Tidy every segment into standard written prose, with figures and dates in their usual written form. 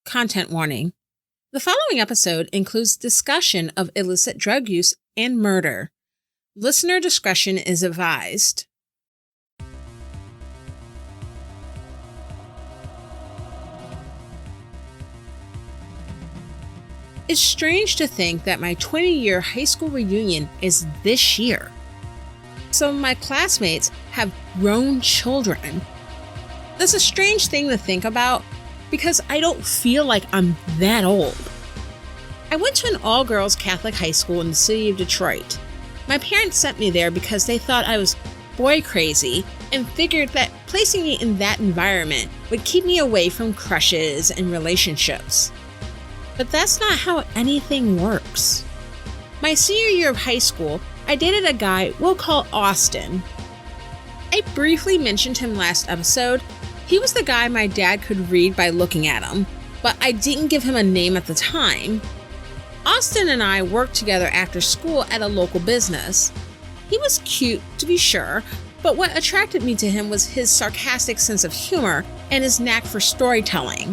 Content warning. The following episode includes discussion of illicit drug use and murder. Listener discretion is advised. It's strange to think that my 20-year high school reunion is this year. Some of my classmates have grown children. That's a strange thing to think about because I don't feel like I'm that old. I went to an all-girls Catholic high school in the city of Detroit. My parents sent me there because they thought I was boy crazy and figured that placing me in that environment would keep me away from crushes and relationships. But that's not how anything works. My senior year of high school, I dated a guy we'll call Austin. I briefly mentioned him last episode. He was the guy my dad could read by looking at him, but I didn't give him a name at the time. Austin and I worked together after school at a local business. He was cute, to be sure, but what attracted me to him was his sarcastic sense of humor and his knack for storytelling.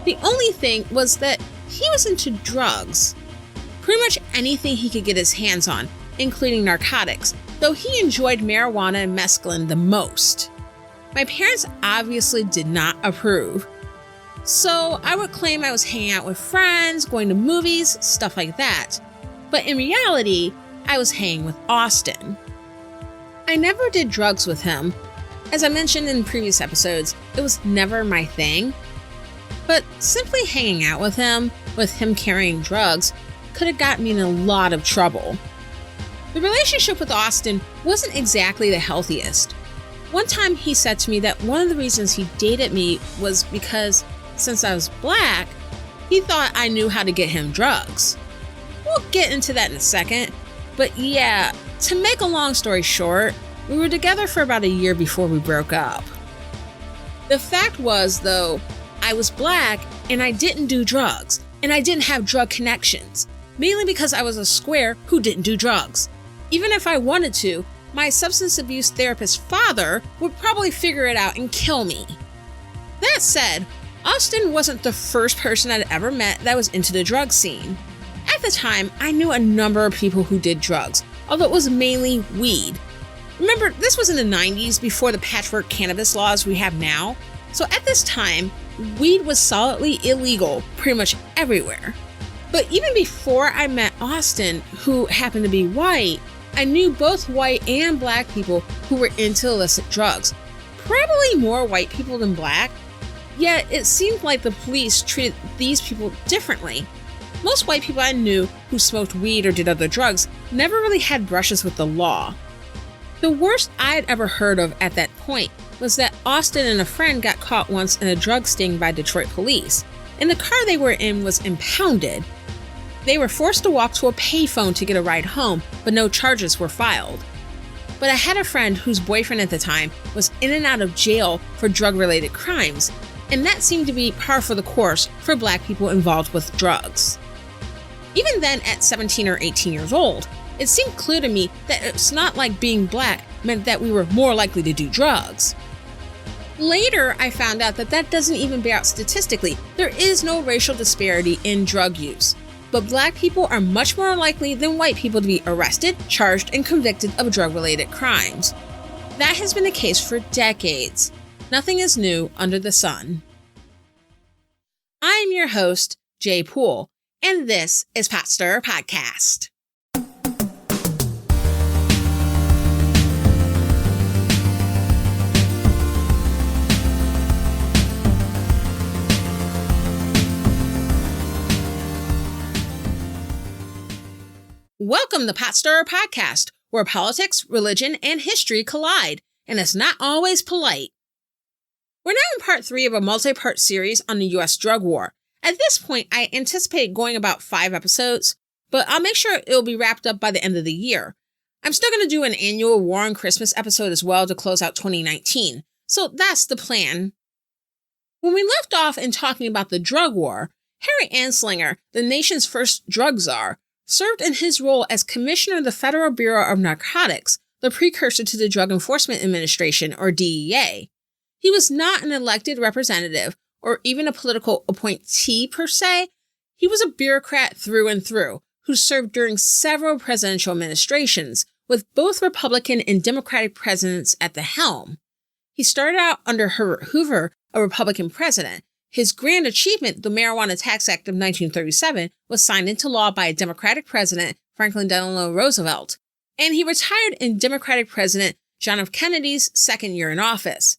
The only thing was that he was into drugs. Pretty much anything he could get his hands on, including narcotics, though he enjoyed marijuana and mescaline the most. My parents obviously did not approve. So I would claim I was hanging out with friends, going to movies, stuff like that. But in reality, I was hanging with Austin. I never did drugs with him. As I mentioned in previous episodes, it was never my thing. But simply hanging out with him carrying drugs, could have gotten me in a lot of trouble. The relationship with Austin wasn't exactly the healthiest. One time he said to me that one of the reasons he dated me was because, since I was black, he thought I knew how to get him drugs. We'll get into that in a second, but yeah, to make a long story short, we were together for about a year before we broke up. The fact was, though, I was black and I didn't do drugs, and I didn't have drug connections, mainly because I was a square who didn't do drugs. Even if I wanted to, my substance abuse therapist's father would probably figure it out and kill me. That said, Austin wasn't the first person I'd ever met that was into the drug scene. At the time, I knew a number of people who did drugs, although it was mainly weed. Remember, this was in the 90s before the patchwork cannabis laws we have now, so at this time, weed was solidly illegal pretty much everywhere. But even before I met Austin, who happened to be white, I knew both white and black people who were into illicit drugs. Probably more white people than black, yet it seemed like the police treated these people differently. Most white people I knew who smoked weed or did other drugs never really had brushes with the law. The worst I had ever heard of at that point was that Austin and a friend got caught once in a drug sting by Detroit police, and the car they were in was impounded. They were forced to walk to a payphone to get a ride home, but no charges were filed. But I had a friend whose boyfriend at the time was in and out of jail for drug-related crimes, and that seemed to be par for the course for black people involved with drugs. Even then, at 17 or 18 years old, it seemed clear to me that it's not like being black meant that we were more likely to do drugs. Later, I found out that that doesn't even bear out statistically. There is no racial disparity in drug use. But black people are much more likely than white people to be arrested, charged, and convicted of drug-related crimes. That has been the case for decades. Nothing is new under the sun. I'm your host, Jaye Poole, and this is Pot Stirrer Podcast. Welcome to Pot Stirrer Podcast, where politics, religion, and history collide, and it's not always polite. We're now in part 3 of a multi-part series on the U.S. drug war. At this point, I anticipate going about 5 episodes, but I'll make sure it'll be wrapped up by the end of the year. I'm still going to do an annual War on Christmas episode as well to close out 2019, so that's the plan. When we left off in talking about the drug war, Harry Anslinger, the nation's first drug czar, served in his role as Commissioner of the Federal Bureau of Narcotics, the precursor to the Drug Enforcement Administration, or DEA. He was not an elected representative or even a political appointee per se. He was a bureaucrat through and through who served during several presidential administrations, with both Republican and Democratic presidents at the helm. He started out under Herbert Hoover, a Republican president. His grand achievement, the Marijuana Tax Act of 1937, was signed into law by a Democratic president, Franklin Delano Roosevelt, and he retired in Democratic President John F. Kennedy's second year in office,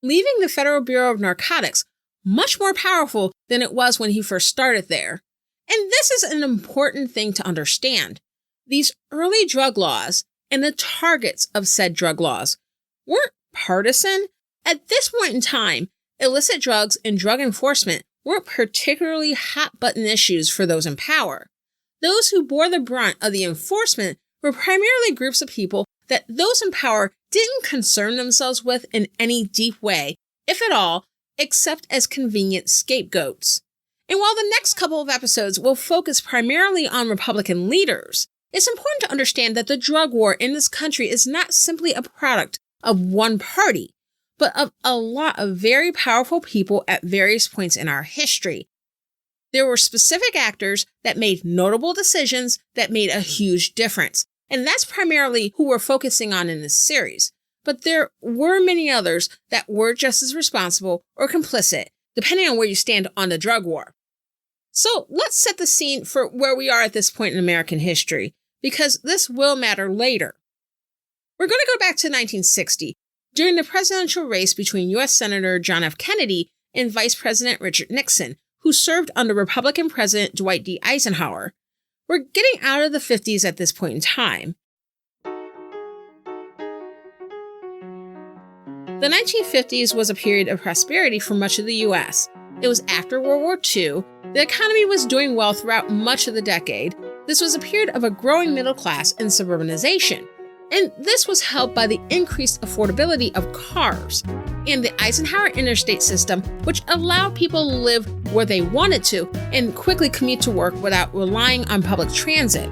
leaving the Federal Bureau of Narcotics much more powerful than it was when he first started there. And this is an important thing to understand. These early drug laws and the targets of said drug laws weren't partisan. At this point in time, illicit drugs and drug enforcement weren't particularly hot-button issues for those in power. Those who bore the brunt of the enforcement were primarily groups of people that those in power didn't concern themselves with in any deep way, if at all, except as convenient scapegoats. And while the next couple of episodes will focus primarily on Republican leaders, it's important to understand that the drug war in this country is not simply a product of one party, but of a lot of very powerful people at various points in our history. There were specific actors that made notable decisions that made a huge difference, and that's primarily who we're focusing on in this series. But there were many others that were just as responsible or complicit, depending on where you stand on the drug war. So let's set the scene for where we are at this point in American history, because this will matter later. We're going to go back to 1960, during the presidential race between U.S. Senator John F. Kennedy and Vice President Richard Nixon, who served under Republican President Dwight D. Eisenhower. We're getting out of the 50s at this point in time. The 1950s was a period of prosperity for much of the U.S. It was after World War II. The economy was doing well throughout much of the decade. This was a period of a growing middle class and suburbanization. And this was helped by the increased affordability of cars and the Eisenhower interstate system, which allowed people to live where they wanted to and quickly commute to work without relying on public transit.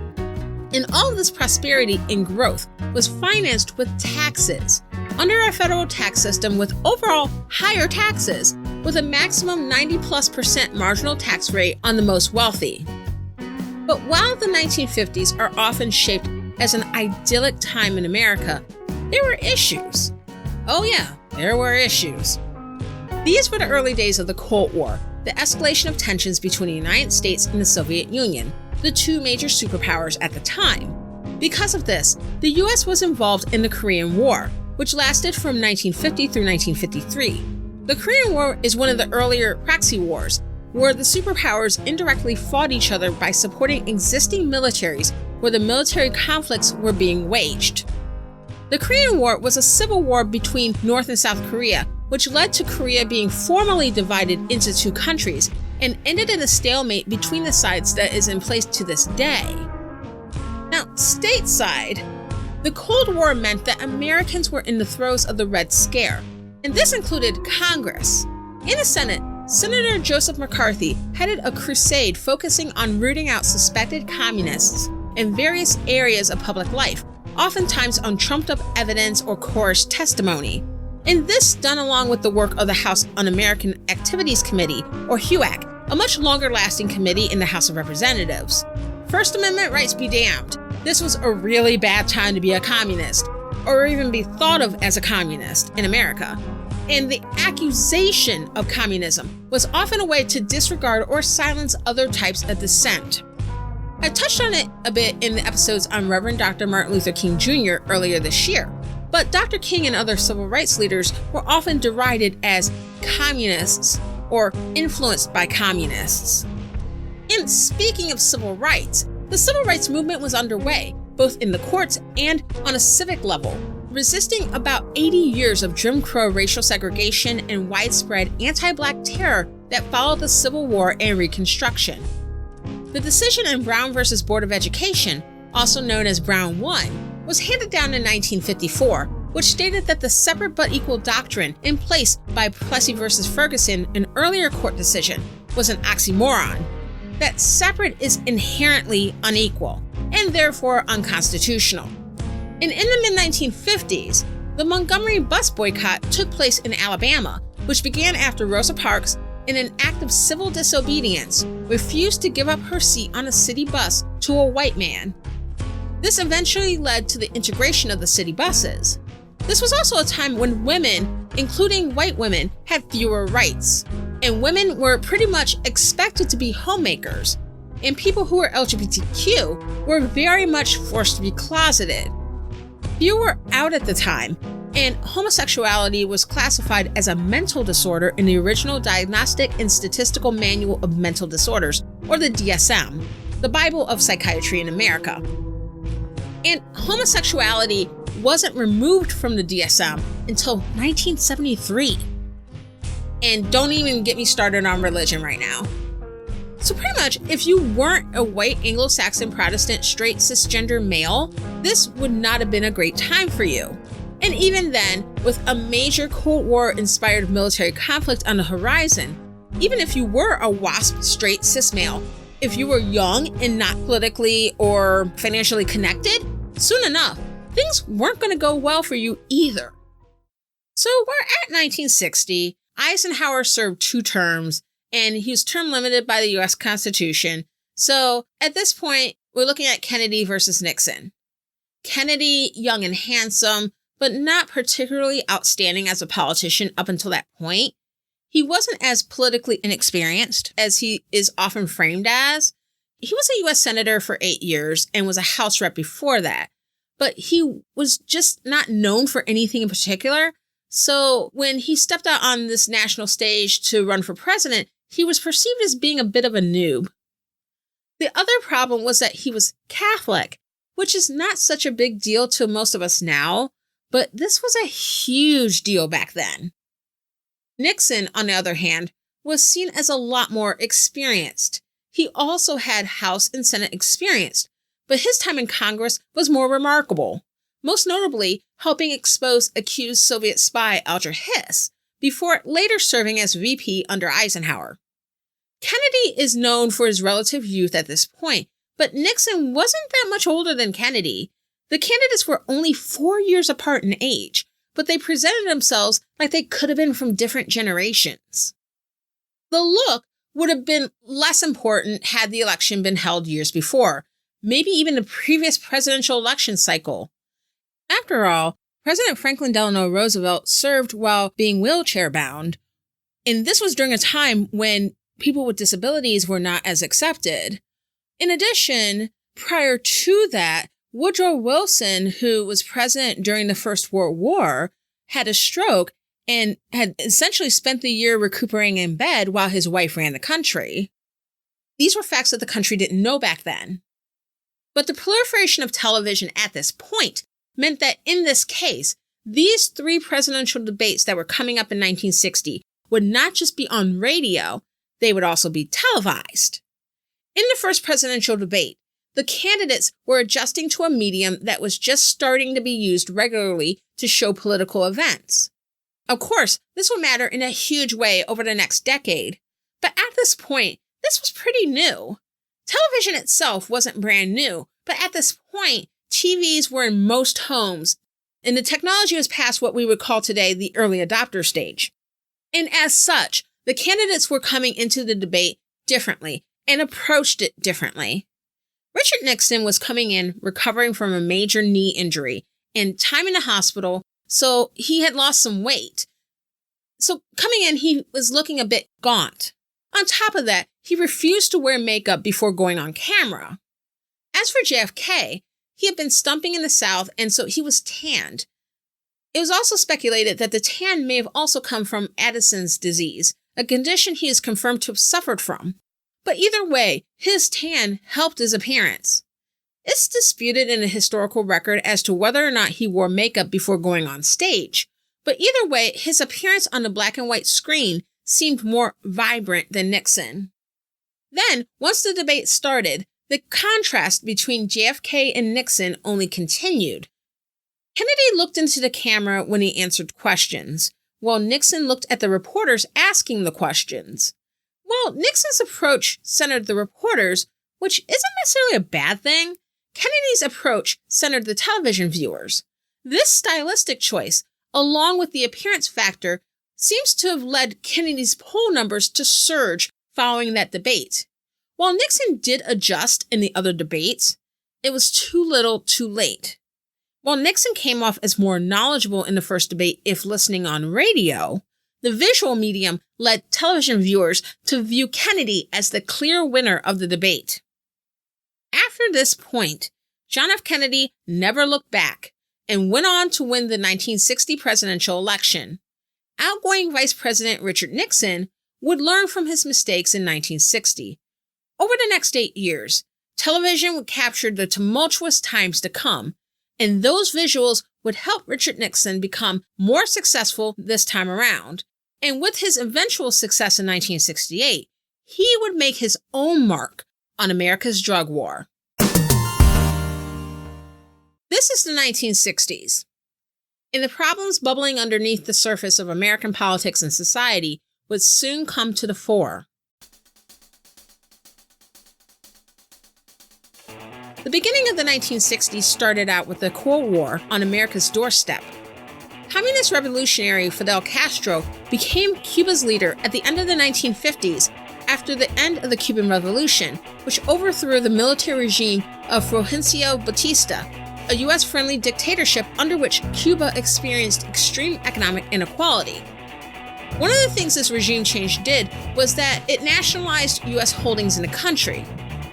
And all of this prosperity and growth was financed with taxes. Under our federal tax system with overall higher taxes, with a maximum 90+% marginal tax rate on the most wealthy. But while the 1950s are often shaped as an idyllic time in America, there were issues. Oh yeah, there were issues. These were the early days of the Cold War, the escalation of tensions between the United States and the Soviet Union, the two major superpowers at the time. Because of this, the US was involved in the Korean War, which lasted from 1950 through 1953. The Korean War is one of the earlier proxy wars, where the superpowers indirectly fought each other by supporting existing militaries where the military conflicts were being waged. The Korean War was a civil war between North and South Korea, which led to Korea being formally divided into two countries and ended in a stalemate between the sides that is in place to this day. Now, stateside, the Cold War meant that Americans were in the throes of the Red Scare, and this included Congress. In the Senate, Senator Joseph McCarthy headed a crusade focusing on rooting out suspected communists in various areas of public life, oftentimes on trumped-up evidence or coerced testimony. And this done along with the work of the House Un-American Activities Committee, or HUAC, a much longer-lasting committee in the House of Representatives. First Amendment rights be damned. This was a really bad time to be a communist, or even be thought of as a communist in America. And the accusation of communism was often a way to disregard or silence other types of dissent. I touched on it a bit in the episodes on Reverend Dr. Martin Luther King Jr. earlier this year, but Dr. King and other civil rights leaders were often derided as communists or influenced by communists. And speaking of civil rights, the civil rights movement was underway, both in the courts and on a civic level, resisting about 80 years of Jim Crow racial segregation and widespread anti-Black terror that followed the Civil War and Reconstruction. The decision in Brown v. Board of Education, also known as Brown 1, was handed down in 1954, which stated that the separate but equal doctrine in place by Plessy v. Ferguson, an earlier court decision, was an oxymoron, that separate is inherently unequal, and therefore unconstitutional. And in the mid-1950s, the Montgomery bus boycott took place in Alabama, which began after Rosa Parks, in an act of civil disobedience, refused to give up her seat on a city bus to a white man. This eventually led to the integration of the city buses. This was also a time when women, including white women, had fewer rights, and women were pretty much expected to be homemakers, and people who were LGBTQ were very much forced to be closeted. Few were out at the time, and homosexuality was classified as a mental disorder in the original Diagnostic and Statistical Manual of Mental Disorders, or the DSM, the Bible of psychiatry in America. And homosexuality wasn't removed from the DSM until 1973. And don't even get me started on religion right now. So pretty much, if you weren't a white Anglo-Saxon Protestant straight cisgender male, this would not have been a great time for you. And even then, with a major Cold War-inspired military conflict on the horizon, even if you were a WASP straight cis male, if you were young and not politically or financially connected, soon enough, things weren't going to go well for you either. So we're at 1960. Eisenhower served 2 terms, and he was term limited by the U.S. Constitution. So at this point, we're looking at Kennedy versus Nixon. Kennedy, young and handsome, but not particularly outstanding as a politician up until that point. He wasn't as politically inexperienced as he is often framed as. He was a U.S. Senator for 8 years and was a House rep before that, but he was just not known for anything in particular. So when he stepped out on this national stage to run for president, he was perceived as being a bit of a noob. The other problem was that he was Catholic, which is not such a big deal to most of us now, but this was a huge deal back then. Nixon, on the other hand, was seen as a lot more experienced. He also had House and Senate experience, but his time in Congress was more remarkable, most notably helping expose accused Soviet spy Alger Hiss, before later serving as VP under Eisenhower. Kennedy is known for his relative youth at this point, but Nixon wasn't that much older than Kennedy. The candidates were only 4 years apart in age, but they presented themselves like they could have been from different generations. The look would have been less important had the election been held years before, maybe even the previous presidential election cycle. After all, President Franklin Delano Roosevelt served while being wheelchair-bound, and this was during a time when people with disabilities were not as accepted. In addition, prior to that, Woodrow Wilson, who was president during the First World War, had a stroke and had essentially spent the year recuperating in bed while his wife ran the country. These were facts that the country didn't know back then. But the proliferation of television at this point meant that in this case, these 3 presidential debates that were coming up in 1960 would not just be on radio, they would also be televised. In the first presidential debate, the candidates were adjusting to a medium that was just starting to be used regularly to show political events. Of course, this will matter in a huge way over the next decade, but at this point, this was pretty new. Television itself wasn't brand new, but at this point, TVs were in most homes, and the technology was past what we would call today the early adopter stage. And as such, the candidates were coming into the debate differently and approached it differently. Richard Nixon was coming in recovering from a major knee injury and time in the hospital, so he had lost some weight. So coming in, he was looking a bit gaunt. On top of that, he refused to wear makeup before going on camera. As for JFK, he had been stumping in the South, and so he was tanned. It was also speculated that the tan may have also come from Addison's disease, a condition he is confirmed to have suffered from. But either way, his tan helped his appearance. It's disputed in a historical record as to whether or not he wore makeup before going on stage, but either way, his appearance on the black and white screen seemed more vibrant than Nixon. Then, once the debate started, the contrast between JFK and Nixon only continued. Kennedy looked into the camera when he answered questions, while Nixon looked at the reporters asking the questions. While Nixon's approach centered the reporters, which isn't necessarily a bad thing, Kennedy's approach centered the television viewers. This stylistic choice, along with the appearance factor, seems to have led Kennedy's poll numbers to surge following that debate. While Nixon did adjust in the other debates, it was too little too late. While Nixon came off as more knowledgeable in the first debate if listening on radio, the visual medium led television viewers to view Kennedy as the clear winner of the debate. After this point, John F. Kennedy never looked back and went on to win the 1960 presidential election. Outgoing Vice President Richard Nixon would learn from his mistakes in 1960. Over the next 8 years, television would capture the tumultuous times to come, and those visuals would help Richard Nixon become more successful this time around. And with his eventual success in 1968, he would make his own mark on America's drug war. This is the 1960s, and the problems bubbling underneath the surface of American politics and society would soon come to the fore. The beginning of the 1960s started out with the Cold War on America's doorstep. Communist revolutionary Fidel Castro became Cuba's leader at the end of the 1950s after the end of the Cuban Revolution, which overthrew the military regime of Fulgencio Batista, a U.S.-friendly dictatorship under which Cuba experienced extreme economic inequality. One of the things this regime change did was that it nationalized U.S. holdings in the country.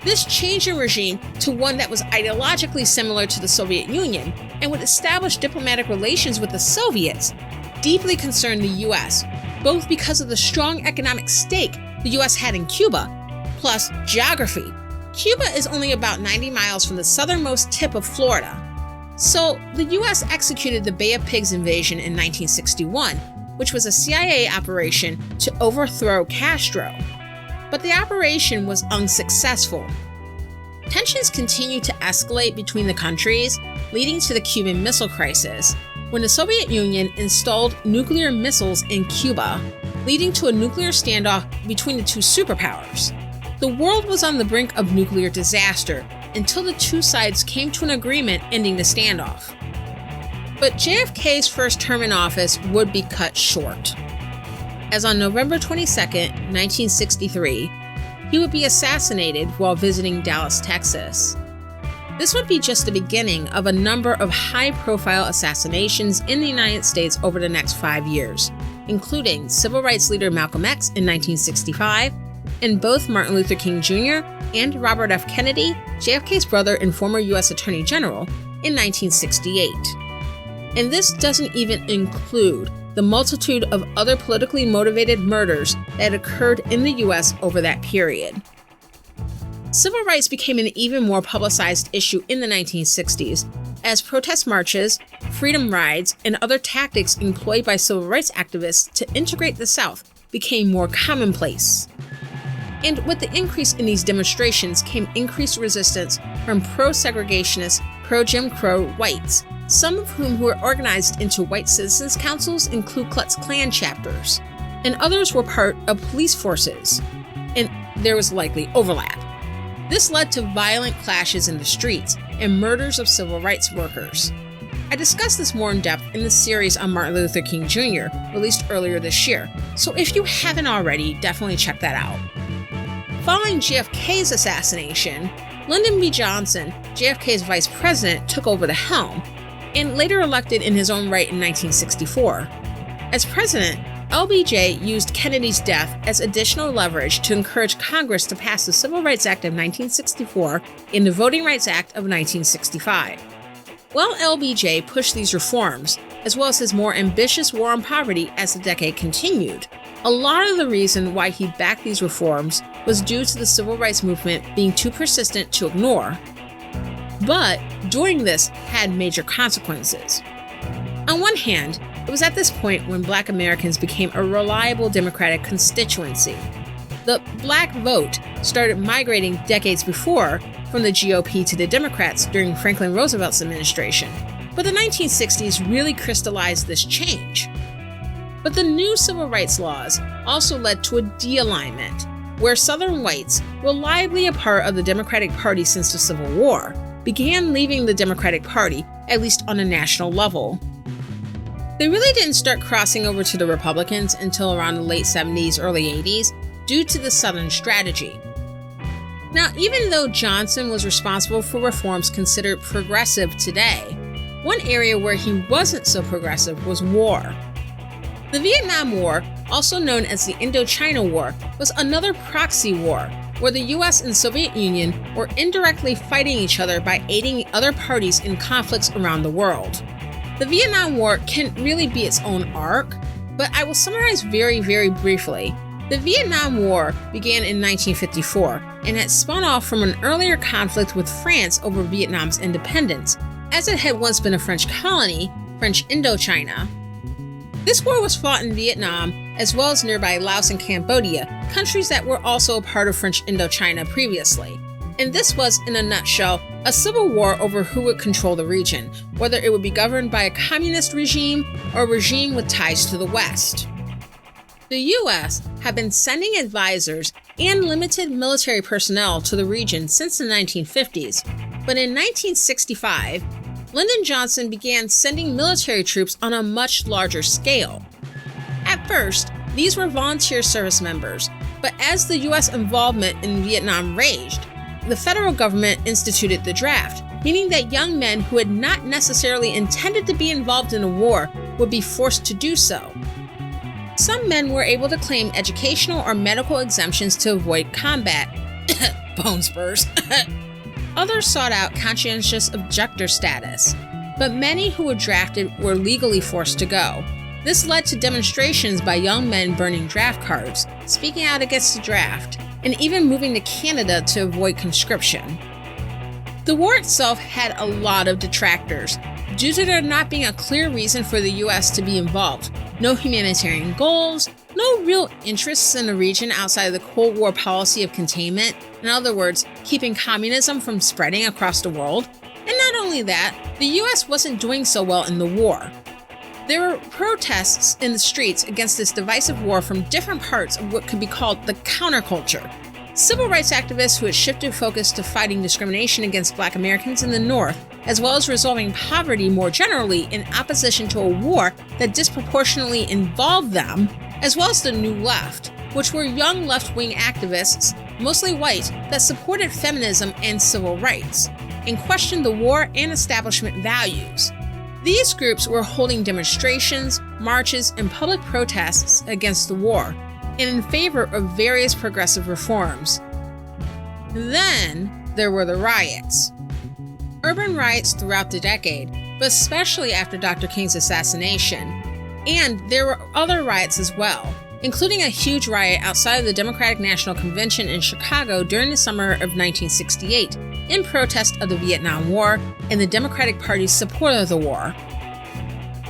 This change in regime to one that was ideologically similar to the Soviet Union and would establish diplomatic relations with the Soviets deeply concerned the U.S., both because of the strong economic stake the U.S. had in Cuba, plus geography. Cuba is only about 90 miles from the southernmost tip of Florida. So the U.S. executed the Bay of Pigs invasion in 1961, which was a CIA operation to overthrow Castro. But the operation was unsuccessful. Tensions continued to escalate between the countries, leading to the Cuban Missile Crisis, when the Soviet Union installed nuclear missiles in Cuba, leading to a nuclear standoff between the two superpowers. The world was on the brink of nuclear disaster until the two sides came to an agreement ending the standoff. But JFK's first term in office would be cut short, as on November 22, 1963, he would be assassinated while visiting Dallas, Texas. This would be just the beginning of a number of high-profile assassinations in the United States over the next 5 years, including civil rights leader Malcolm X in 1965, and both Martin Luther King Jr. and Robert F. Kennedy, JFK's brother and former U.S. Attorney General, in 1968. And this doesn't even include the multitude of other politically motivated murders that occurred in the U.S. over that period. Civil rights became an even more publicized issue in the 1960s as protest marches, freedom rides, and other tactics employed by civil rights activists to integrate the South became more commonplace. And with the increase in these demonstrations came increased resistance from pro-segregationist, pro-Jim Crow whites, some of whom were organized into white citizens' councils and Ku Klux Klan chapters, and others were part of police forces, and there was likely overlap. This led to violent clashes in the streets and murders of civil rights workers. I discussed this more in depth in the series on Martin Luther King Jr., released earlier this year, so if you haven't already, definitely check that out. Following JFK's assassination, Lyndon B. Johnson, JFK's vice president, took over the helm, and later elected in his own right in 1964. As president, LBJ used Kennedy's death as additional leverage to encourage Congress to pass the Civil Rights Act of 1964 and the Voting Rights Act of 1965. While LBJ pushed these reforms, as well as his more ambitious war on poverty as the decade continued, a lot of the reason why he backed these reforms was due to the civil rights movement being too persistent to ignore. But doing this had major consequences. On one hand, it was at this point when Black Americans became a reliable Democratic constituency. The Black vote started migrating decades before from the GOP to the Democrats during Franklin Roosevelt's administration, but the 1960s really crystallized this change. But the new civil rights laws also led to a de-alignment, where Southern whites, reliably a part of the Democratic Party since the Civil War, began leaving the Democratic Party, at least on a national level. They really didn't start crossing over to the Republicans until around the late 70s, early 80s, due to the Southern strategy. Now, even though Johnson was responsible for reforms considered progressive today, one area where he wasn't so progressive was war. The Vietnam War, also known as the Indochina War, was another proxy war where the US and Soviet Union were indirectly fighting each other by aiding other parties in conflicts around the world. The Vietnam War can really be its own arc, but I will summarize very, very briefly. The Vietnam War began in 1954 and had spun off from an earlier conflict with France over Vietnam's independence, as it had once been a French colony, French Indochina. This war was fought in Vietnam, as well as nearby Laos and Cambodia, countries that were also a part of French Indochina previously. And this was, in a nutshell, a civil war over who would control the region, whether it would be governed by a communist regime or a regime with ties to the West. The US had been sending advisors and limited military personnel to the region since the 1950s, but in 1965, Lyndon Johnson began sending military troops on a much larger scale. At first, these were volunteer service members, but as the US involvement in Vietnam raged, the federal government instituted the draft, meaning that young men who had not necessarily intended to be involved in a war would be forced to do so. Some men were able to claim educational or medical exemptions to avoid combat. Bone spurs. Others sought out conscientious objector status, but many who were drafted were legally forced to go. This led to demonstrations by young men burning draft cards, speaking out against the draft, and even moving to Canada to avoid conscription. The war itself had a lot of detractors, due to there not being a clear reason for the US to be involved. No humanitarian goals, no real interests in the region outside of the Cold War policy of containment, in other words, keeping communism from spreading across the world. And not only that, the US wasn't doing so well in the war. There were protests in the streets against this divisive war from different parts of what could be called the counterculture. Civil rights activists who had shifted focus to fighting discrimination against Black Americans in the North, as well as resolving poverty more generally in opposition to a war that disproportionately involved them, as well as the New Left, which were young left-wing activists, mostly white, that supported feminism and civil rights, and questioned the war and establishment values. These groups were holding demonstrations, marches, and public protests against the war, and in favor of various progressive reforms. Then there were the riots. Urban riots throughout the decade, but especially after Dr. King's assassination. And there were other riots as well, including a huge riot outside of the Democratic National Convention in Chicago during the summer of 1968, in protest of the Vietnam War and the Democratic Party's support of the war.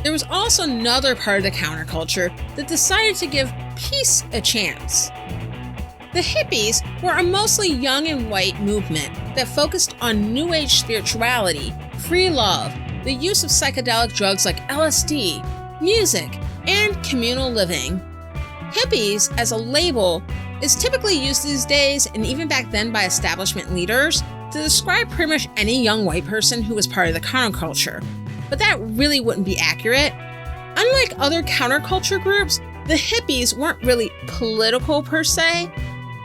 There was also another part of the counterculture that decided to give peace a chance. The hippies were a mostly young and white movement that focused on New Age spirituality, free love, the use of psychedelic drugs like LSD, music, and communal living. Hippies, as a label, is typically used these days, and even back then by establishment leaders, to describe pretty much any young white person who was part of the counterculture. But that really wouldn't be accurate. Unlike other counterculture groups, the hippies weren't really political per se.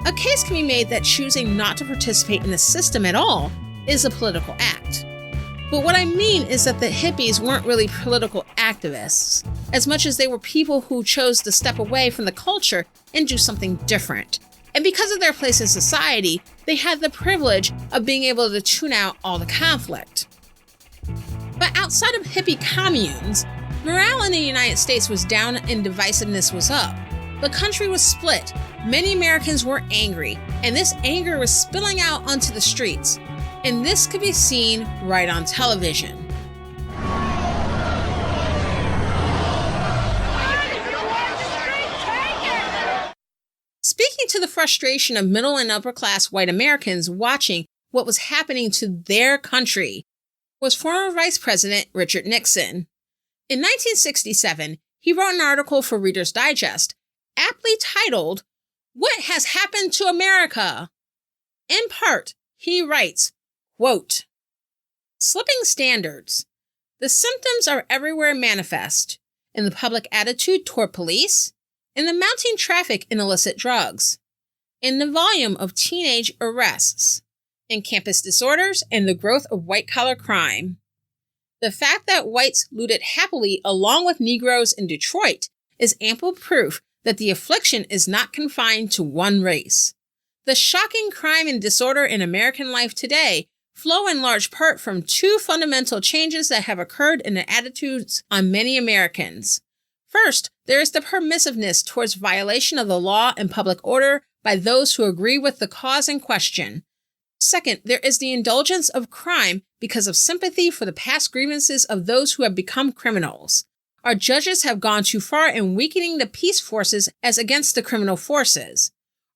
A case can be made that choosing not to participate in the system at all is a political act. But what I mean is that the hippies weren't really political activists, as much as they were people who chose to step away from the culture and do something different. And because of their place in society, they had the privilege of being able to tune out all the conflict. But outside of hippie communes, morale in the United States was down and divisiveness was up. The country was split, many Americans were angry, and this anger was spilling out onto the streets. And this could be seen right on television. Speaking to the frustration of middle and upper class white Americans watching what was happening to their country was former Vice President Richard Nixon. In 1967, he wrote an article for Reader's Digest, aptly titled, "What Has Happened to America?" In part, he writes, quote, "Slipping standards. The symptoms are everywhere manifest. in the public attitude toward police, in the mounting traffic in illicit drugs, in the volume of teenage arrests, in campus disorders, and the growth of white-collar crime. The fact that whites looted happily along with Negroes in Detroit is ample proof that the affliction is not confined to one race. The shocking crime and disorder in American life today flow in large part from two fundamental changes that have occurred in the attitudes on many Americans. First, there is the permissiveness towards violation of the law and public order by those who agree with the cause in question. Second, there is the indulgence of crime because of sympathy for the past grievances of those who have become criminals. Our judges have gone too far in weakening the peace forces as against the criminal forces.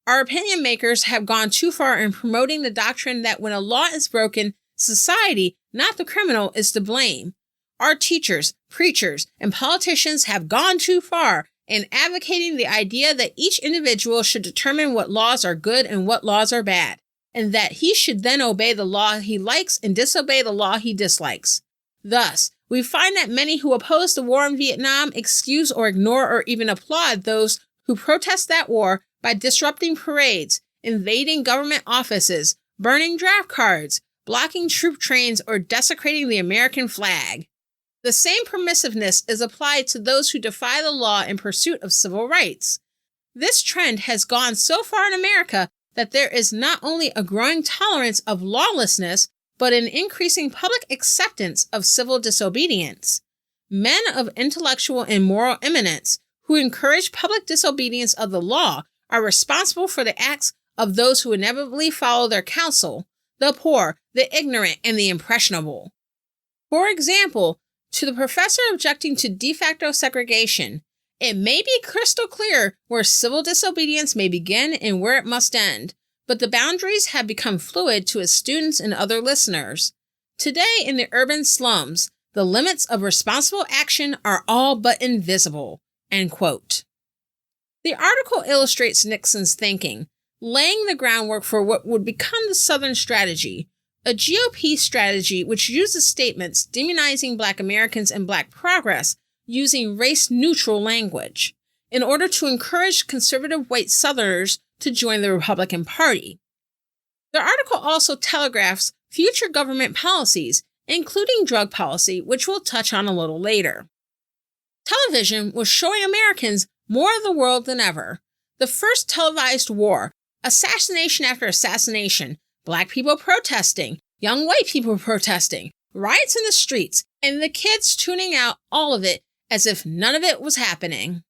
Our opinion makers have gone too far in promoting the doctrine that when a law is broken, society, not the criminal, is to blame. Our teachers, preachers, and politicians have gone too far in advocating the idea that each individual should determine what laws are good and what laws are bad, and that he should then obey the law he likes and disobey the law he dislikes. Thus, we find that many who oppose the war in Vietnam excuse or ignore or even applaud those who protest that war by disrupting parades, invading government offices, burning draft cards, blocking troop trains, or desecrating the American flag. The same permissiveness is applied to those who defy the law in pursuit of civil rights. This trend has gone so far in America that there is not only a growing tolerance of lawlessness, but an increasing public acceptance of civil disobedience. Men of intellectual and moral eminence who encourage public disobedience of the law are responsible for the acts of those who inevitably follow their counsel, the poor, the ignorant, and the impressionable. For example, to the professor objecting to de facto segregation, it may be crystal clear where civil disobedience may begin and where it must end, but the boundaries have become fluid to his students and other listeners. Today, in the urban slums, the limits of responsible action are all but invisible. End quote. The article illustrates Nixon's thinking, laying the groundwork for what would become the Southern strategy, a GOP strategy which uses statements demonizing Black Americans and Black progress using race-neutral language in order to encourage conservative white Southerners to join the Republican Party. The article also telegraphs future government policies, including drug policy, which we'll touch on a little later. Television was showing Americans more of the world than ever. The first televised war, assassination after assassination, Black people protesting, young white people protesting, riots in the streets, and the kids tuning out all of it as if none of it was happening.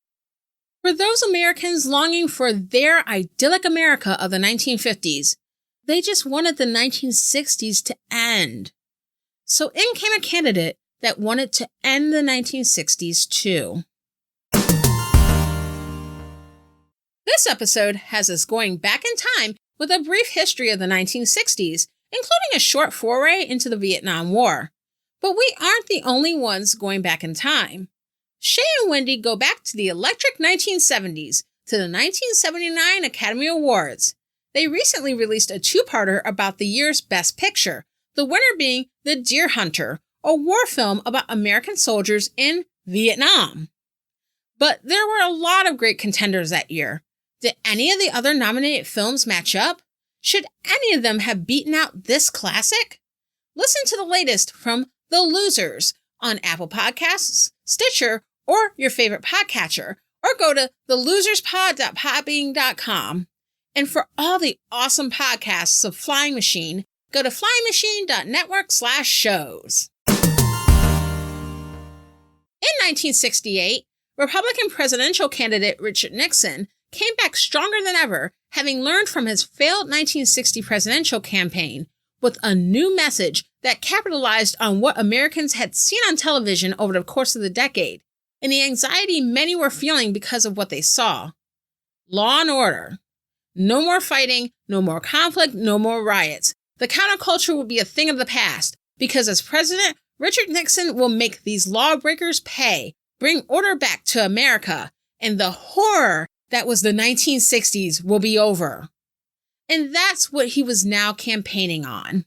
For those Americans longing for their idyllic America of the 1950s, they just wanted the 1960s to end. So in came a candidate that wanted to end the 1960s too. This episode has us going back in time with a brief history of the 1960s, including a short foray into the Vietnam War. But we aren't the only ones going back in time. Jaye and Wendy go back to the electric 1970s, to the 1979 Academy Awards. They recently released a two-parter about the year's Best Picture, the winner being The Deer Hunter, a war film about American soldiers in Vietnam. But there were a lot of great contenders that year. Did any of the other nominated films match up? Should any of them have beaten out this classic? Listen to the latest from The Losers on Apple Podcasts, Stitcher, or your favorite podcatcher, or go to theloserspod.podbean.com. And for all the awesome podcasts of Flying Machine, go to flyingmachine.network/shows. In 1968, Republican presidential candidate Richard Nixon came back stronger than ever, having learned from his failed 1960 presidential campaign, with a new message that capitalized on what Americans had seen on television over the course of the decade, and the anxiety many were feeling because of what they saw. Law and order. No more fighting, no more conflict, no more riots. The counterculture will be a thing of the past, because as president, Richard Nixon will make these lawbreakers pay, bring order back to America, and the horror that was the 1960s will be over. And that's what he was now campaigning on.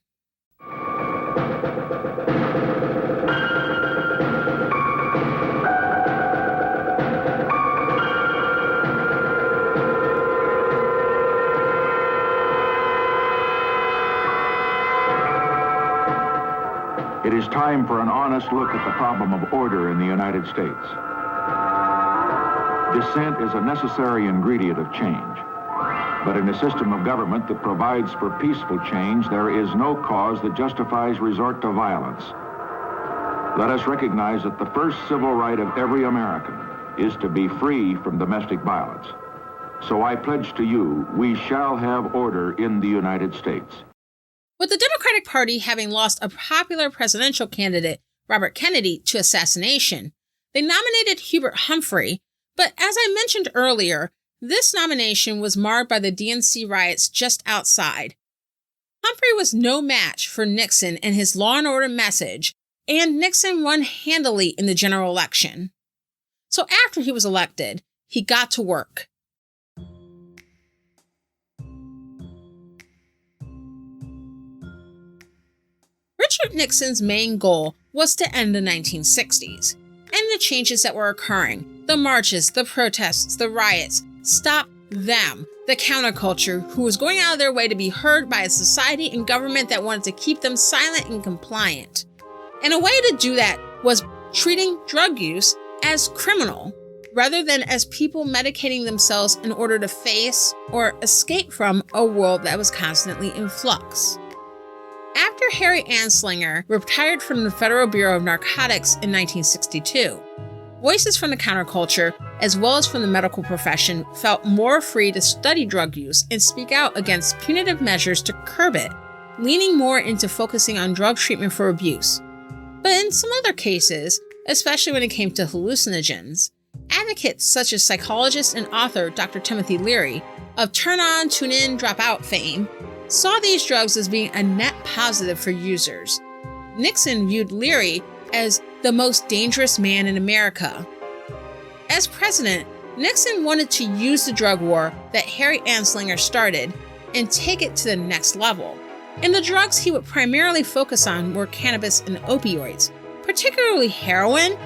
It is time for an honest look at the problem of order in the United States. Dissent is a necessary ingredient of change. But in a system of government that provides for peaceful change, there is no cause that justifies resort to violence. Let us recognize that the first civil right of every American is to be free from domestic violence. So I pledge to you, we shall have order in the United States. With the Democratic Party having lost a popular presidential candidate, Robert Kennedy, to assassination, they nominated Hubert Humphrey, but as I mentioned earlier, this nomination was marred by the DNC riots just outside. Humphrey was no match for Nixon and his law and order message, and Nixon won handily in the general election. So after he was elected, he got to work. Richard Nixon's main goal was to end the 1960s, and the changes that were occurring, the marches, the protests, the riots, stop them, the counterculture, who was going out of their way to be heard by a society and government that wanted to keep them silent and compliant. And a way to do that was treating drug use as criminal, rather than as people medicating themselves in order to face or escape from a world that was constantly in flux. After Harry Anslinger retired from the Federal Bureau of Narcotics in 1962, voices from the counterculture, as well as from the medical profession, felt more free to study drug use and speak out against punitive measures to curb it, leaning more into focusing on drug treatment for abuse. But in some other cases, especially when it came to hallucinogens, advocates such as psychologist and author Dr. Timothy Leary of Turn On, Tune In, Drop Out fame, saw these drugs as being a net positive for users. Nixon viewed Leary as the most dangerous man in America. As president, Nixon wanted to use the drug war that Harry Anslinger started and take it to the next level. And the drugs he would primarily focus on were cannabis and opioids, particularly heroin.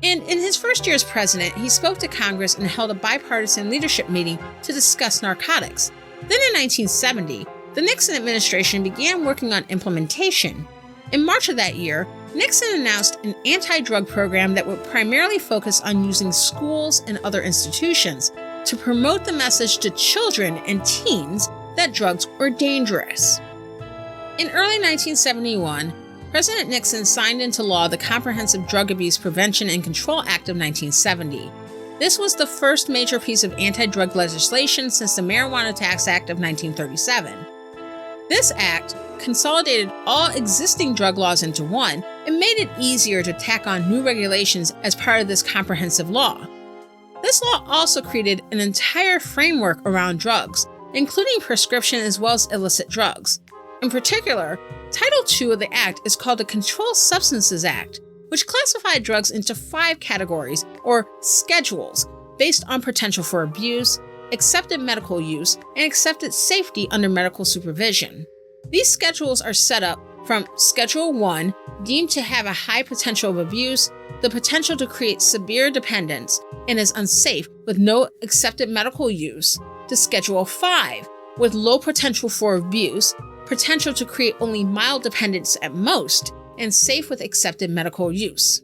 And in his first year as president, he spoke to Congress and held a bipartisan leadership meeting to discuss narcotics. Then in 1970, the Nixon administration began working on implementation. In March of that year, Nixon announced an anti-drug program that would primarily focus on using schools and other institutions to promote the message to children and teens that drugs were dangerous. In early 1971, President Nixon signed into law the Comprehensive Drug Abuse Prevention and Control Act of 1970. This was the first major piece of anti-drug legislation since the Marijuana Tax Act of 1937. This act consolidated all existing drug laws into one and made it easier to tack on new regulations as part of this comprehensive law. This law also created an entire framework around drugs, including prescription as well as illicit drugs. In particular, Title II of the Act is called the Controlled Substances Act, which classified drugs into 5 categories, or schedules, based on potential for abuse, accepted medical use, and accepted safety under medical supervision. These schedules are set up from Schedule 1, deemed to have a high potential of abuse, the potential to create severe dependence, and is unsafe with no accepted medical use, to Schedule 5, with low potential for abuse, potential to create only mild dependence at most, and safe with accepted medical use.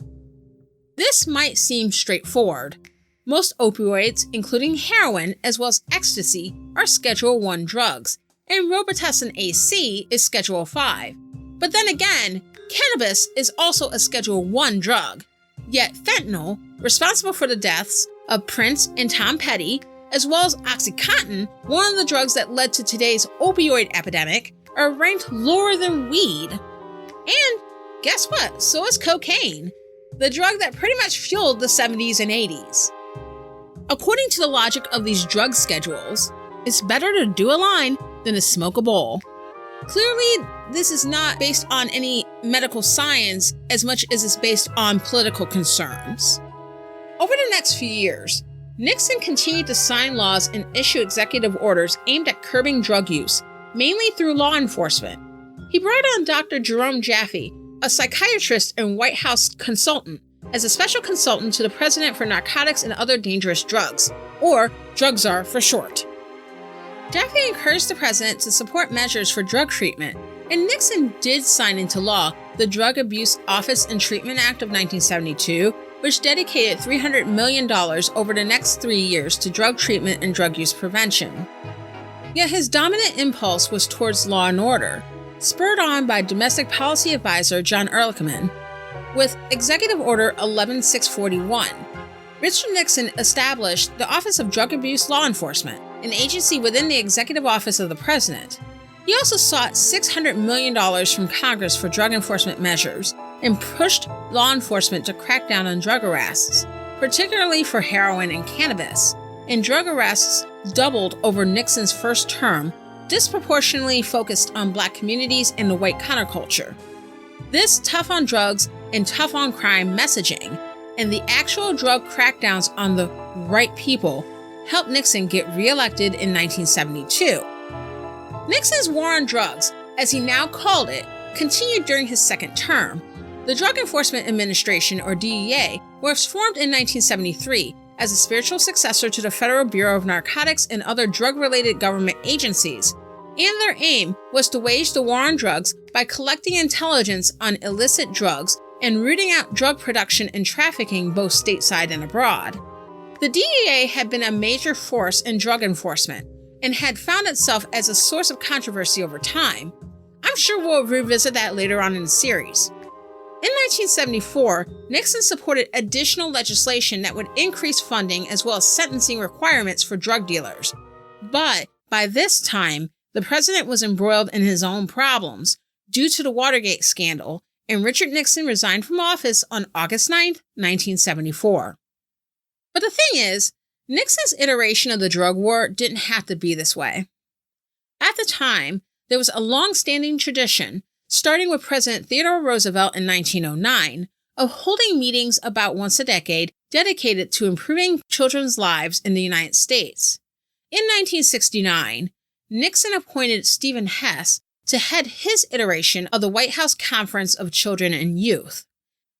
This might seem straightforward. Most opioids, including heroin as well as ecstasy, are Schedule 1 drugs, and Robitussin AC is Schedule 5. But then again, cannabis is also a Schedule 1 drug. Yet fentanyl, responsible for the deaths of Prince and Tom Petty, as well as OxyContin, one of the drugs that led to today's opioid epidemic, are ranked lower than weed. And guess what? So is cocaine, the drug that pretty much fueled the 70s and 80s. According to the logic of these drug schedules, it's better to do a line than to smoke a bowl. Clearly, this is not based on any medical science as much as it's based on political concerns. Over the next few years, Nixon continued to sign laws and issue executive orders aimed at curbing drug use, mainly through law enforcement. He brought on Dr. Jerome Jaffe, a psychiatrist and White House consultant, as a special consultant to the president for narcotics and other dangerous drugs, or drug czar for short. Jaffe encouraged the president to support measures for drug treatment, and Nixon did sign into law the Drug Abuse Office and Treatment Act of 1972, which dedicated $300 million over the next 3 years to drug treatment and drug use prevention. Yet his dominant impulse was towards law and order, spurred on by domestic policy advisor John Ehrlichman. With Executive Order 11641, Richard Nixon established the Office of Drug Abuse Law Enforcement, an agency within the Executive Office of the President. He also sought $600 million from Congress for drug enforcement measures and pushed law enforcement to crack down on drug arrests, particularly for heroin and cannabis. And drug arrests doubled over Nixon's first term, disproportionately focused on Black communities and the white counterculture. This tough on drugs and tough on crime messaging and the actual drug crackdowns on the right people helped Nixon get reelected in 1972. Nixon's war on drugs, as he now called it, continued during his second term. The Drug Enforcement Administration, or DEA, was formed in 1973 as a spiritual successor to the Federal Bureau of Narcotics and other drug-related government agencies, and their aim was to wage the war on drugs by collecting intelligence on illicit drugs and rooting out drug production and trafficking both stateside and abroad. The DEA had been a major force in drug enforcement and had found itself as a source of controversy over time. I'm sure we'll revisit that later on in the series. In 1974, Nixon supported additional legislation that would increase funding as well as sentencing requirements for drug dealers. But by this time, the president was embroiled in his own problems due to the Watergate scandal, and Richard Nixon resigned from office on August 9, 1974. But the thing is, Nixon's iteration of the drug war didn't have to be this way. At the time, there was a long-standing tradition, starting with President Theodore Roosevelt in 1909, of holding meetings about once a decade dedicated to improving children's lives in the United States. In 1969, Nixon appointed Stephen Hess to head his iteration of the White House Conference of Children and Youth.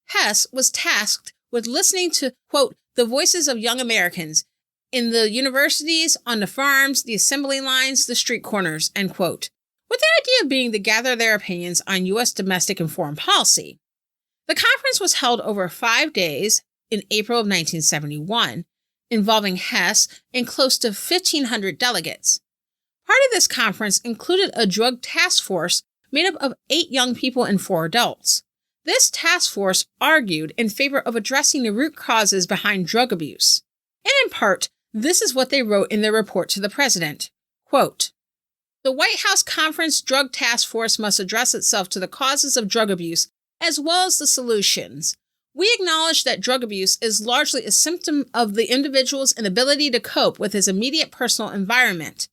Hess was tasked with listening to, quote, the voices of young Americans in the universities, on the farms, the assembly lines, the street corners, end quote, with the idea being to gather their opinions on U.S. domestic and foreign policy. The conference was held over 5 days in April of 1971, involving Hess and close to 1,500 delegates. Part of this conference included a drug task force made up of 8 young people and 4 adults. This task force argued in favor of addressing the root causes behind drug abuse. And in part, this is what they wrote in their report to the president. Quote, the White House Conference Drug Task Force must address itself to the causes of drug abuse as well as the solutions. We acknowledge that drug abuse is largely a symptom of the individual's inability to cope with his immediate personal environment.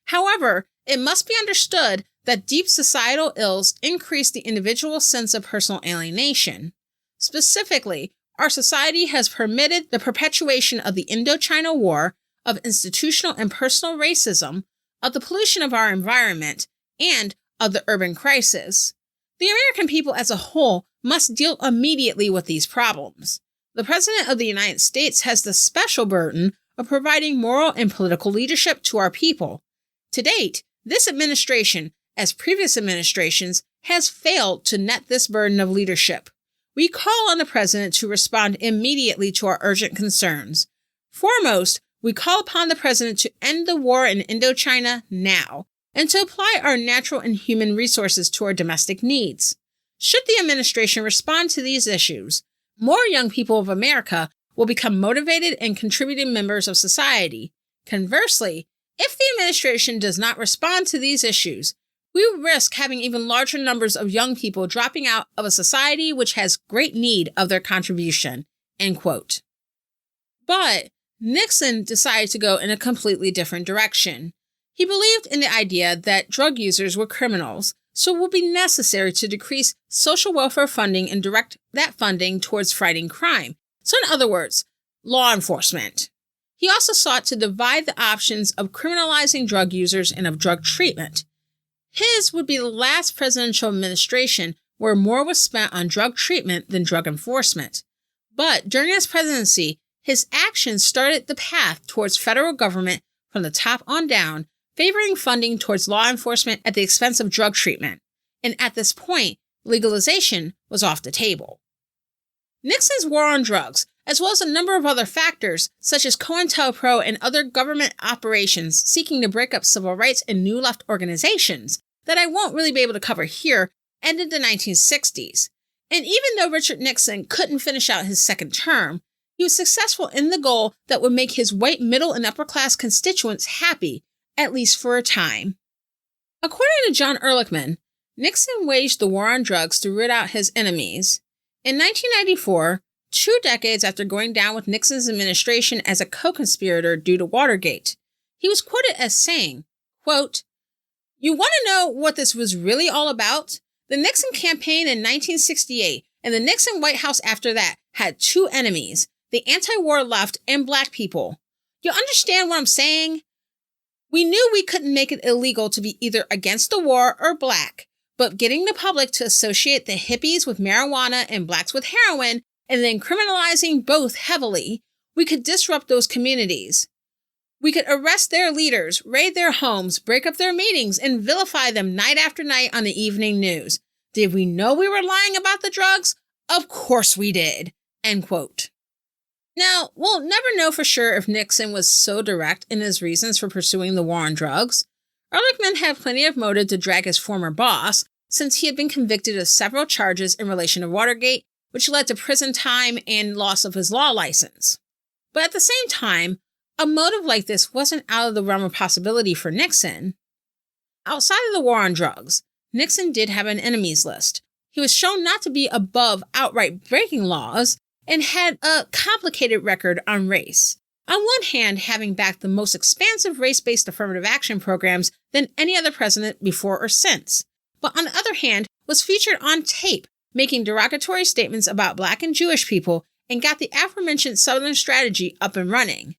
However, it must be understood that deep societal ills increase the individual's sense of personal alienation. Specifically, our society has permitted the perpetuation of the Indochina War, of institutional and personal racism, of the pollution of our environment, and of the urban crisis. The American people as a whole must deal immediately with these problems. The President of the United States has the special burden of providing moral and political leadership to our people. To date, this administration, as previous administrations, has failed to net this burden of leadership. We call on the President to respond immediately to our urgent concerns. Foremost, we call upon the President to end the war in Indochina now, and to apply our natural and human resources to our domestic needs. Should the administration respond to these issues, more young people of America will become motivated and contributing members of society. Conversely, if the administration does not respond to these issues, we will risk having even larger numbers of young people dropping out of a society which has great need of their contribution, end quote. But Nixon decided to go in a completely different direction. He believed in the idea that drug users were criminals, so it would be necessary to decrease social welfare funding and direct that funding towards fighting crime. So in other words, law enforcement. He also sought to divide the options of criminalizing drug users and of drug treatment. His would be the last presidential administration where more was spent on drug treatment than drug enforcement. But during his presidency, his actions started the path towards federal government from the top on down, favoring funding towards law enforcement at the expense of drug treatment. And at this point, legalization was off the table. Nixon's war on drugs, as well as a number of other factors, such as COINTELPRO and other government operations seeking to break up civil rights and New Left organizations that I won't really be able to cover here, ended the 1960s. And even though Richard Nixon couldn't finish out his second term, he was successful in the goal that would make his white middle and upper class constituents happy, at least for a time. According to John Ehrlichman, Nixon waged the war on drugs to root out his enemies. In 1994, 2 decades after going down with Nixon's administration as a co-conspirator due to Watergate, he was quoted as saying, quote, "You want to know what this was really all about? The Nixon campaign in 1968 and the Nixon White House after that had 2 enemies, the anti-war left and black people. You understand what I'm saying? We knew we couldn't make it illegal to be either against the war or black, but getting the public to associate the hippies with marijuana and blacks with heroin and then criminalizing both heavily, we could disrupt those communities. We could arrest their leaders, raid their homes, break up their meetings, and vilify them night after night on the evening news. Did we know we were lying about the drugs? Of course we did." End quote. Now, we'll never know for sure if Nixon was so direct in his reasons for pursuing the war on drugs. Ehrlichman had plenty of motive to drag his former boss, since he had been convicted of several charges in relation to Watergate, which led to prison time and loss of his law license. But at the same time, a motive like this wasn't out of the realm of possibility for Nixon. Outside of the war on drugs, Nixon did have an enemies list. He was shown not to be above outright breaking laws and had a complicated record on race. On one hand, having backed the most expansive race-based affirmative action programs than any other president before or since, but on the other hand, was featured on tape, making derogatory statements about black and Jewish people, and got the aforementioned Southern strategy up and running.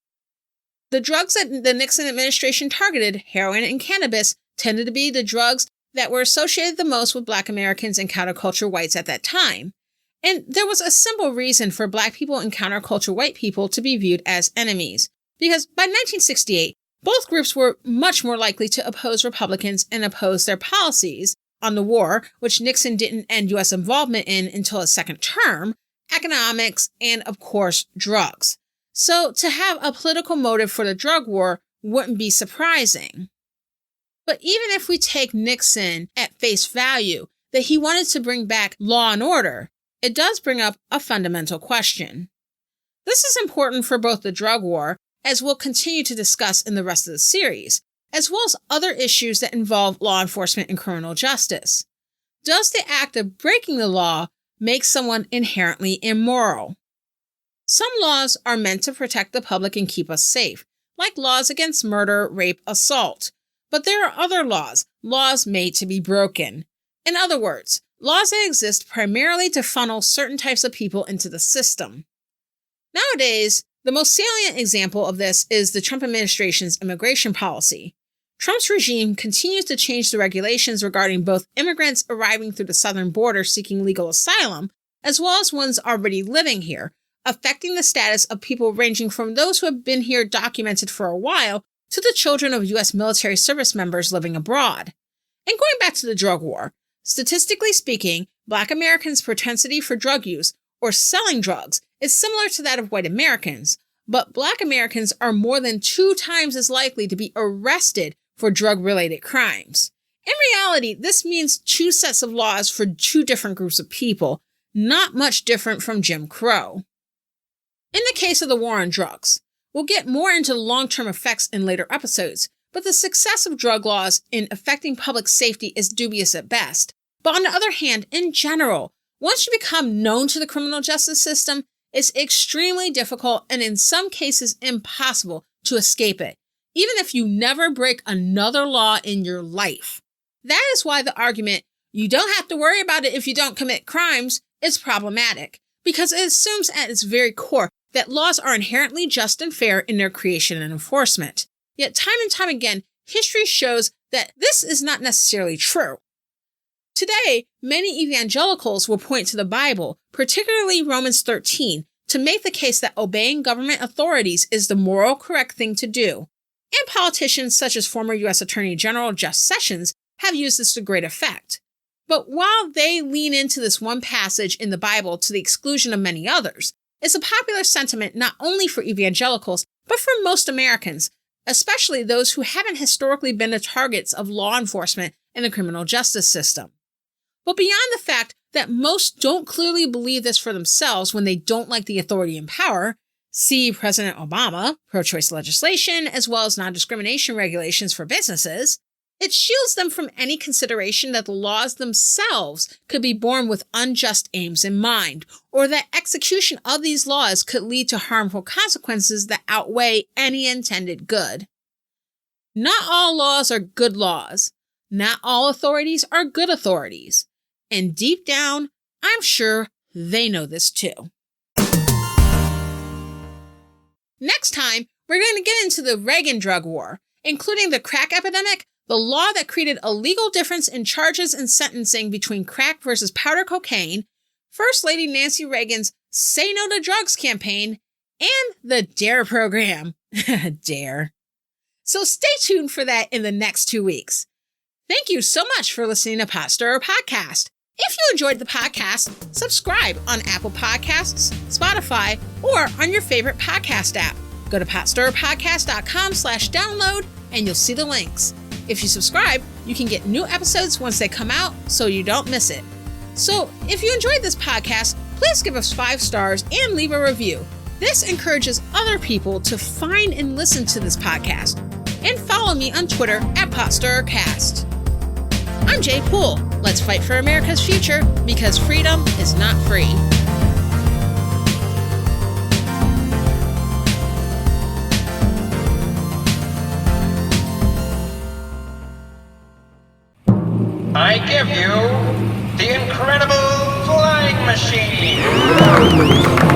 The drugs that the Nixon administration targeted, heroin and cannabis, tended to be the drugs that were associated the most with black Americans and counterculture whites at that time. And there was a simple reason for black people and counterculture white people to be viewed as enemies, because by 1968, both groups were much more likely to oppose Republicans and oppose their policies on the war, which Nixon didn't end U.S. involvement in until his second term, economics, and of course, drugs. So to have a political motive for the drug war wouldn't be surprising. But even if we take Nixon at face value, that he wanted to bring back law and order, it does bring up a fundamental question. This is important for both the drug war, as we'll continue to discuss in the rest of the series, as well as other issues that involve law enforcement and criminal justice. Does the act of breaking the law make someone inherently immoral? Some laws are meant to protect the public and keep us safe, like laws against murder, rape, assault. But there are other laws made to be broken. In other words, laws that exist primarily to funnel certain types of people into the system. Nowadays, the most salient example of this is the Trump administration's immigration policy. Trump's regime continues to change the regulations regarding both immigrants arriving through the southern border seeking legal asylum, as well as ones already living here, affecting the status of people ranging from those who have been here documented for a while to the children of U.S. military service members living abroad. And going back to the drug war, statistically speaking, Black Americans' propensity for drug use, or selling drugs, is similar to that of white Americans, but Black Americans are more than 2 times as likely to be arrested for drug-related crimes. In reality, this means 2 sets of laws for 2 different groups of people, not much different from Jim Crow. In the case of the war on drugs, we'll get more into the long-term effects in later episodes, but the success of drug laws in affecting public safety is dubious at best. But on the other hand, in general, once you become known to the criminal justice system, it's extremely difficult and in some cases impossible to escape it, even if you never break another law in your life. That is why the argument, you don't have to worry about it if you don't commit crimes, is problematic, because it assumes at its very core that laws are inherently just and fair in their creation and enforcement. Yet time and time again, history shows that this is not necessarily true. Today, many evangelicals will point to the Bible, particularly Romans 13, to make the case that obeying government authorities is the moral correct thing to do. And politicians such as former U.S. Attorney General Jeff Sessions have used this to great effect. But while they lean into this one passage in the Bible to the exclusion of many others, it's a popular sentiment not only for evangelicals, but for most Americans, especially those who haven't historically been the targets of law enforcement and the criminal justice system. But beyond the fact that most don't clearly believe this for themselves when they don't like the authority in power, see President Obama, pro-choice legislation, as well as non-discrimination regulations for businesses, it shields them from any consideration that the laws themselves could be born with unjust aims in mind, or that execution of these laws could lead to harmful consequences that outweigh any intended good. Not all laws are good laws. Not all authorities are good authorities. And deep down, I'm sure they know this too. Next time, we're going to get into the Reagan drug war, including the crack epidemic, the law that created a legal difference in charges and sentencing between crack versus powder cocaine, First Lady Nancy Reagan's Say No to Drugs campaign, and the DARE program. DARE. So stay tuned for that in the next 2 weeks. Thank you so much for listening to Pot Stirrer Podcast. If you enjoyed the podcast, subscribe on Apple Podcasts, Spotify, or on your favorite podcast app. Go to potstirrerpodcast.com/download and you'll see the links. If you subscribe, you can get new episodes once they come out so you don't miss it. So if you enjoyed this podcast, please give us 5 stars and leave a review. This encourages other people to find and listen to this podcast. And follow me on Twitter at PotStirrerCast. I'm Jaye Poole. Let's fight for America's future because freedom is not free. I give you the incredible flying machine.